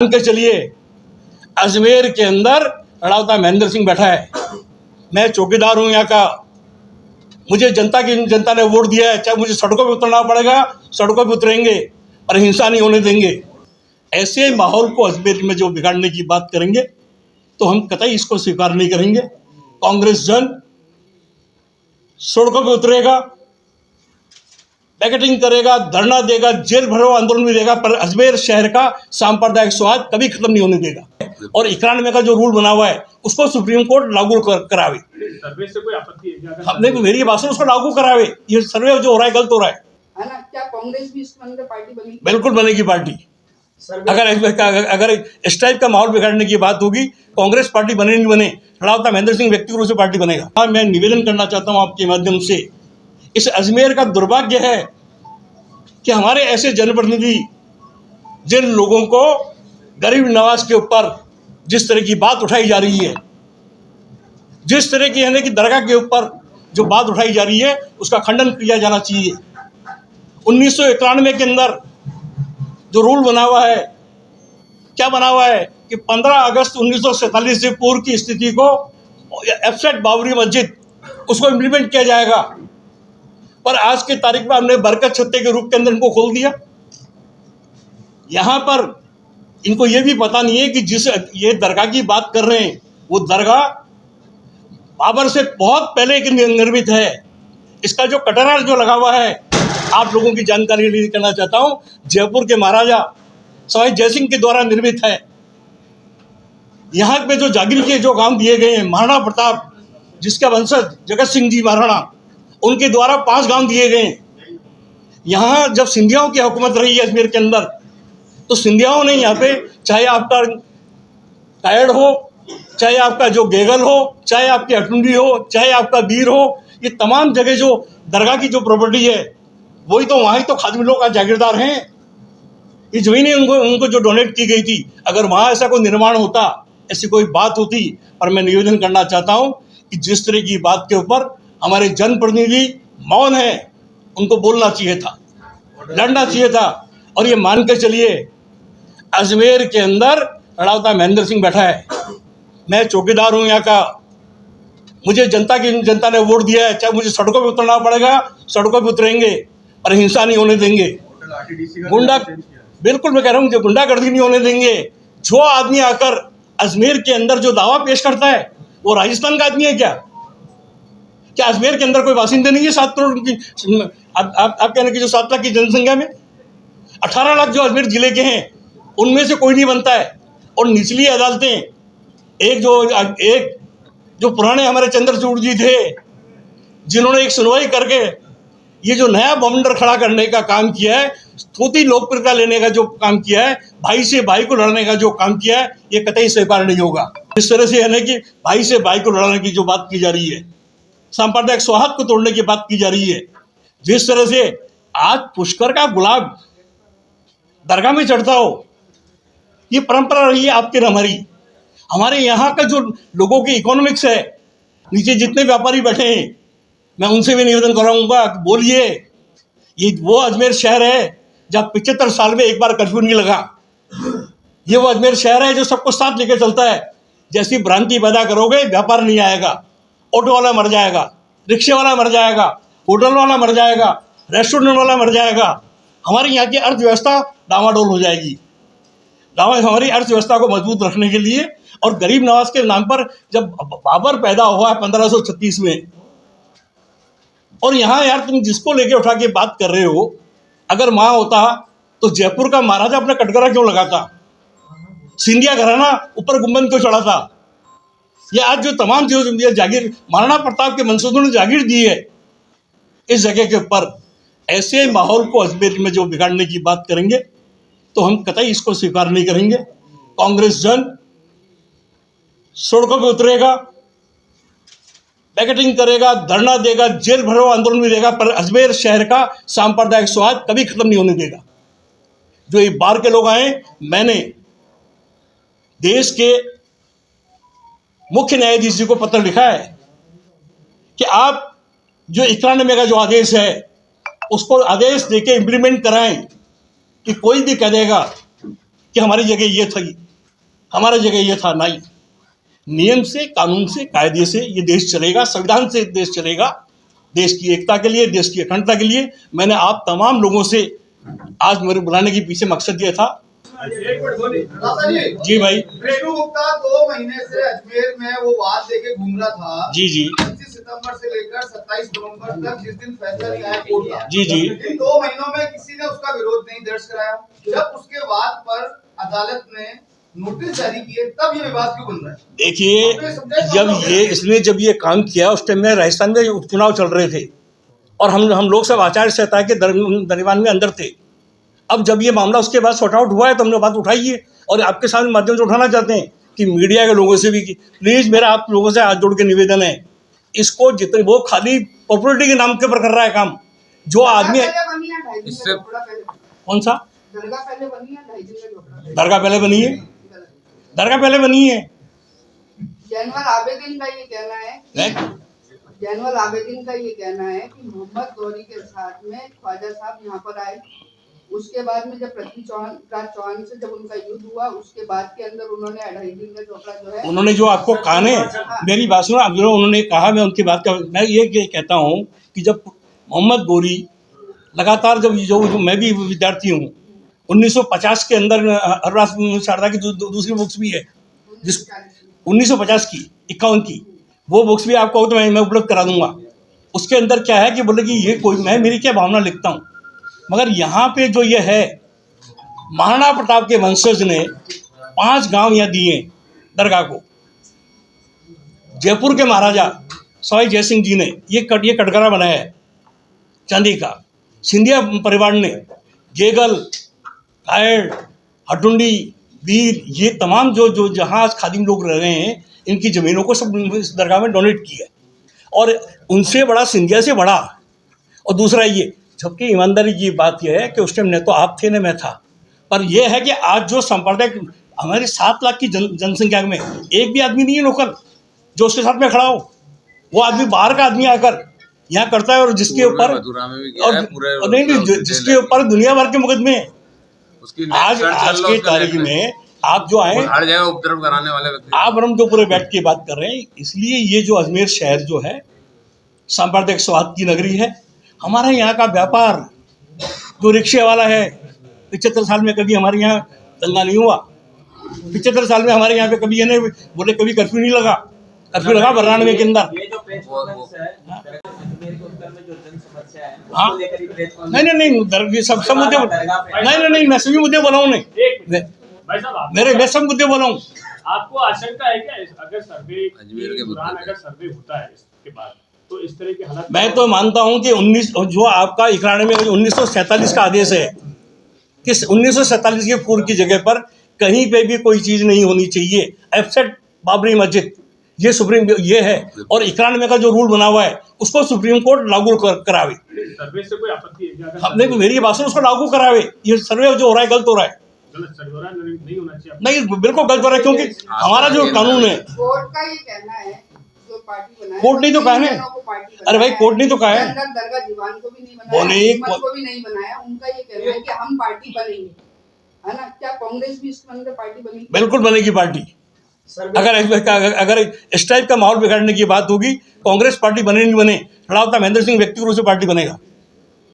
मान के चलिए अजमेर के अंदर लड़ावता महेंद्र सिंह बैठा है। मैं चौकीदार हूं यहाँ का। मुझे जनता ने वोट दिया है, चाहे मुझे सड़कों पे उतरना पड़ेगा, सड़कों पे उतरेंगे, पर हिंसा नहीं होने देंगे। ऐसे माहौल को अजमेर में जो बिगाड़ने की बात करेंगे तो हम कतई इसको स्वीकार नहीं करेंगे। कांग्रेस जन सड़कों पे उतरेगा, बैकेटिंग करेगा, धरना देगा, जेल भरो आंदोलन भी देगा, पर अजमेर शहर का सांप्रदायिक स्वाद कभी खत्म नहीं होने देगा। और 91 का जो रूल बना हुआ है उसको सुप्रीम कोर्ट लागू करावे। सर्वे से कोई आपत्ति है? नहीं तो मेरी बात सुनो, उसको लागू करावे। ये सर्वे जो हो रहा है गलत हो रहा है ना। क्या कांग्रेस भी इसके अंदर पार्टी बनेगी? बिल्कुल बनेगी पार्टी। अगर इस टाइप का माहौल बिगाड़ने की बात होगी, कांग्रेस पार्टी बने नहीं बने, लड़ावता महेंद्र सिंह व्यक्तिगत रूप से पार्टी बनेगा। मैं निवेदन करना चाहता हूं आपके माध्यम से, इस अजमेर का दुर्भाग्य है कि हमारे ऐसे जनप्रतिनिधि जिन लोगों को गरीब नवाज के ऊपर जिस तरह की बात उठाई जा रही है, जिस तरह की यानी कि दरगाह के ऊपर जो बात उठाई जा रही है उसका खंडन किया जाना चाहिए। 1991 के अंदर जो रूल बना हुआ है, क्या बना हुआ है कि 15 अगस्त 1947 से पूर्व की स्थिति को एफसेट बाबरी मस्जिद उसको इम्प्लीमेंट किया जाएगा, पर आज की तारीख में हमने बरकत छत्ते के रूप के अंदर इनको खोल दिया। यहां पर इनको यह भी पता नहीं है कि जिस ये दरगाह की बात कर रहे हैं वो दरगाह बाबर से बहुत पहले की निर्मित है। इसका जो कटरा जो लगा हुआ है, आप लोगों की जानकारी लिए करना चाहता हूं, जयपुर के महाराजा सवाई जयसिंह के द्वारा निर्मित है। यहाँ पे जो जागीर के जो काम दिए गए हैं, महाराणा प्रताप जिसका वंशज जगत सिंह जी महाराणा, उनके द्वारा 5 गांव दिए गए। यहाँ जब सिंधियाओं की हुकूमत रही है अजमेर के अंदर, तो सिंधियाओं ने यहाँ पे चाहे आपका कायड़ हो, चाहे आपका जो गेगल हो, चाहे आपकी अटुंडी हो, चाहे आपका बीर हो, ये तमाम जगह जो दरगाह की जो प्रॉपर्टी है वही तो वहाँ ही तो खादिम लोग का जागीरदार हैं। ये जमीनें उनको जो डोनेट की गई थी, अगर वहाँ ऐसा कोई निर्माण होता, ऐसी कोई बात होती, पर मैं निवेदन करना चाहता हूँ कि जिस तरह की बात के ऊपर हमारे जनप्रतिनिधि मौन है, उनको बोलना चाहिए था, लड़ना चाहिए था। और ये मान के चलिए अजमेर के अंदर लड़ावता महेंद्र सिंह बैठा है। मैं चौकीदार हूं यहाँ का। मुझे जनता ने वोट दिया है, चाहे मुझे सड़कों पे उतरना पड़ेगा, सड़कों पे उतरेंगे, पर हिंसा नहीं होने देंगे। गुंडा बिल्कुल मैं कह रहा हूँ, जो गुंडागर्दी नहीं होने देंगे। जो आदमी आकर अजमेर के अंदर जो दावा पेश करता है वो राजस्थान का आदमी है क्या अजमेर के अंदर कोई बासिंदे नहीं है? 7 करोड़ की आप कहने की जो 7 लाख की जनसंख्या में 18 लाख जो अजमेर जिले के हैं उनमें से कोई नहीं बनता है। और निचली अदालतें, एक जो पुराने हमारे चंद्रचूड़ जी थे, जिन्होंने एक सुनवाई करके ये जो नया बवंडर खड़ा करने का काम किया है, थोड़ी लोकप्रियता लेने का जो काम किया है, भाई से भाई को लड़ने का जो काम किया है, ये कतई स्वीकार नहीं होगा। इस तरह से है कि भाई से भाई को लड़ने की जो बात की जा रही है, सांप्रदायिक सौहार्द को तोड़ने की बात की जा रही है। जिस तरह से आज पुष्कर का गुलाब दरगाह में चढ़ता हो, ये परंपरा रही है आपके हमारे यहाँ का जो लोगों की इकोनॉमिक्स है, नीचे जितने व्यापारी बैठे हैं, मैं उनसे भी निवेदन कराऊंगा, बोलिए ये वो अजमेर शहर है जहाँ 75 साल में एक बार कर्फ्यू नहीं लगा। ये वो अजमेर शहर है जो सबको साथ लेकर चलता है। जैसी भ्रांति पैदा करोगे, व्यापार नहीं आएगा, ऑटो वाला मर जाएगा, रिक्शे वाला मर जाएगा, होटल वाला मर जाएगा, रेस्टोरेंट वाला मर जाएगा। हमारी यहाँ की अर्थव्यवस्था डामाडोल हो जाएगी। हमारी अर्थव्यवस्था को मजबूत रखने के लिए, और गरीब नवाज के नाम पर जब बाबर पैदा हुआ है 1536 में, और यहाँ यार तुम जिसको लेके उठा के बात कर रहे हो, अगर वहाँ होता तो जयपुर का महाराजा अपना कटघरा क्यों लगाता? सिंधिया घराना ऊपर गुम्बद क्यों चढ़ा था? ये आज जो तमाम जो जागीर महाराणा प्रताप के वंशजों ने जागीर दी है इस जगह के ऊपर, ऐसे माहौल को अजमेर में जो बिगाड़ने की बात करेंगे तो हम कतई इसको स्वीकार नहीं करेंगे। कांग्रेस जन सड़कों पे उतरेगा, बैकेटिंग करेगा, धरना देगा, जेल भरो आंदोलन भी देगा, पर अजमेर शहर का सांप्रदायिक स्वाद कभी खत्म नहीं होने देगा। जो ये बाहर के लोग आए, मैंने देश के मुख्य न्यायाधीश जी को पत्र लिखा है कि आप जो 91 का जो आदेश है उसको आदेश देके इम्प्लीमेंट कराएं, कि कोई भी कह देगा कि हमारी जगह ये था, हमारी जगह ये था। नहीं, नियम से, कानून से, कायदे से ये देश चलेगा, संविधान से देश चलेगा। देश की एकता के लिए, देश की अखंडता के लिए मैंने आप तमाम लोगों से आज मेरे बुलाने के पीछे मकसद ये था। एक मिनट बोलिए। दादा जी, जी भाई। रेणु गुप्ता 2 महीने से अजमेर में वो वाद लेके घूम रहा था। जी जी 25 सितंबर से लेकर 27 नवंबर तक, जिस दिन फैसला लिया है कोर्ट का। जी जी इन 2 महीनों में किसी ने उसका विरोध नहीं दर्ज कराया। जब उसके वाद पर अदालत ने नोटिस जारी किए, तब ये विवाद क्यों बन रहा है? देखिए, जब ये काम किया उस टाइम में राजस्थान में उपचुनाव चल रहे थे और हम लोग सब आचार संहिता के दरमियान में अंदर थे। अब जब ये मामला उसके बाद सॉर्ट आउट हुआ है तो हमने बात उठाई है और आपके सामने माध्यम से उठाना चाहते हैं कि मीडिया के लोगों से भी कि प्लीज़ मेरा आप लोगों से हाथ जोड़ के निवेदन है, इसको जितने वो खाली पॉपुलरिटी के नाम के ऊपर कर रहा है काम। जो आदमी इससे कौन सा दरगाह पहले बनी है, 2.5 दिन का झोपड़ा। दरगाह पहले बनी है, दरगाह पहले बनी है। जैनुअल आबेदीन का ये कहना है, जैनुअल आबेदीन का ये कहना है कि मोहम्मद गौरी के साथ में ख्वाजा साहब यहाँ पर आए। उसके बाद में जब पृथ्वी राज चौहान से जब उनका युद्ध हुआ, उसके बाद के अंदर उन्होंने 2.5 दिन का झोपड़ा जो है, उन्होंने जो आपको कहा है, मेरी बात सुनो, अब जो उन्होंने कहा मैं उनकी बात का मैं ये कहता हूँ कि जब मोहम्मद गौरी लगातार जो मैं भी विद्यार्थी हूँ, 1950 के अंदर हरराज शारदा की दूसरी बुक्स भी है, जिस 1950 की 51 की वो बुक्स भी आपको तो मैं उपलब्ध करा दूंगा। उसके अंदर क्या है कि बोले कि ये कोई मैं मेरी क्या भावना लिखता हूँ, मगर यहाँ पे जो ये है, महाराणा प्रताप के वंशज ने 5 गांव यहाँ दिए दरगाह को। जयपुर के महाराजा सवाई जयसिंह जी ने ये कटघरा बनाया है चांदी का। सिंधिया परिवार ने गेगल, कायड़, हटुंडी, वीर, ये तमाम जो जहाँ आज खादिम लोग रह रहे हैं, इनकी ज़मीनों को सब इस दरगाह में डोनेट किया और उनसे बड़ा, सिंधिया से बड़ा। और दूसरा ये, जबकि ईमानदारी की बात यह है कि उस टाइम न तो आप थे न मैं था, पर यह है कि आज जो संप्रदाय हमारी 7 लाख की जनसंख्या में एक भी आदमी नहीं है लोकल जो उसके साथ में खड़ा हो। वो आदमी बाहर का आदमी आकर यहाँ करता है और जिसके ऊपर जिसके ऊपर दुनिया भर के मुकदमे हैं। आज की तारीख में आप जो आए, हर जगह उपद्रव कराने वाले व्यक्ति, आप हम जो पूरे बैठ के बात कर रहे हैं। इसलिए ये जो अजमेर शहर जो है सांप्रदायिक सौहार्द की नगरी है। हमारे यहाँ का व्यापार जो रिक्शे वाला है, 75 साल में कभी हमारे यहाँ दंगा नहीं हुआ। 75 साल में हमारे यहाँ पे कभी ये नहीं बोले, कभी कर्फ्यू नहीं लगा। कर्फ्यू लगा 92 के अंदर। हाँ नहीं सब मुद्दे नहीं मैं सभी मुद्दे बोला हूँ। भाई साहब, मैं सब मुद्दे बोला हूँ। आपको आशंका है क्या अगर सर्वे के दौरान अगर सर्वे होता है इसके बाद तो इस तरह के हालात? मैं तो मानता हूँ कि 19 जो आपका 91 में 1947 का आदेश है कि 1947 के पूर्व की जगह पर कहीं पे भी कोई चीज़ नहीं होनी चाहिए एक्सेप्ट बाबरी मस्जिद, ये सुप्रीम ये है। और 91 का जो रूल बना हुआ है उसको सुप्रीम कोर्ट लागू करावे। सर्वे से कोई आपत्ति है? हमने मेरी बात सुनो, उसको लागू करावे। ये सर्वे जो हो रहा है गलत हो रहा है। गलत सर्वे हो रहा है, नहीं होना चाहिए। नहीं, बिल्कुल गलत हो रहा है, क्योंकि हमारा जो कानून है, कोर्ट का ये कहना है, जो पार्टी बनाई, कोर्ट नहीं तो कहा है। अरे भाई, कोर्ट नहीं तो कहा है। दरगाह दीवान को भी नहीं बनाया, हिम्मत को भी नहीं बनाया। उनका ये कहना है कि हम पार्टी बनेंगे, है ना? क्या कांग्रेस भी इसके अंदर पार्टी बनेगी? बिल्कुल बनेगी पार्टी। अगर इस टाइप का माहौल बिगाड़ने की बात होगी, कांग्रेस पार्टी बने नहीं बने, लड़ावता महेंद्र सिंह व्यक्ति रूप से पार्टी बनेगा।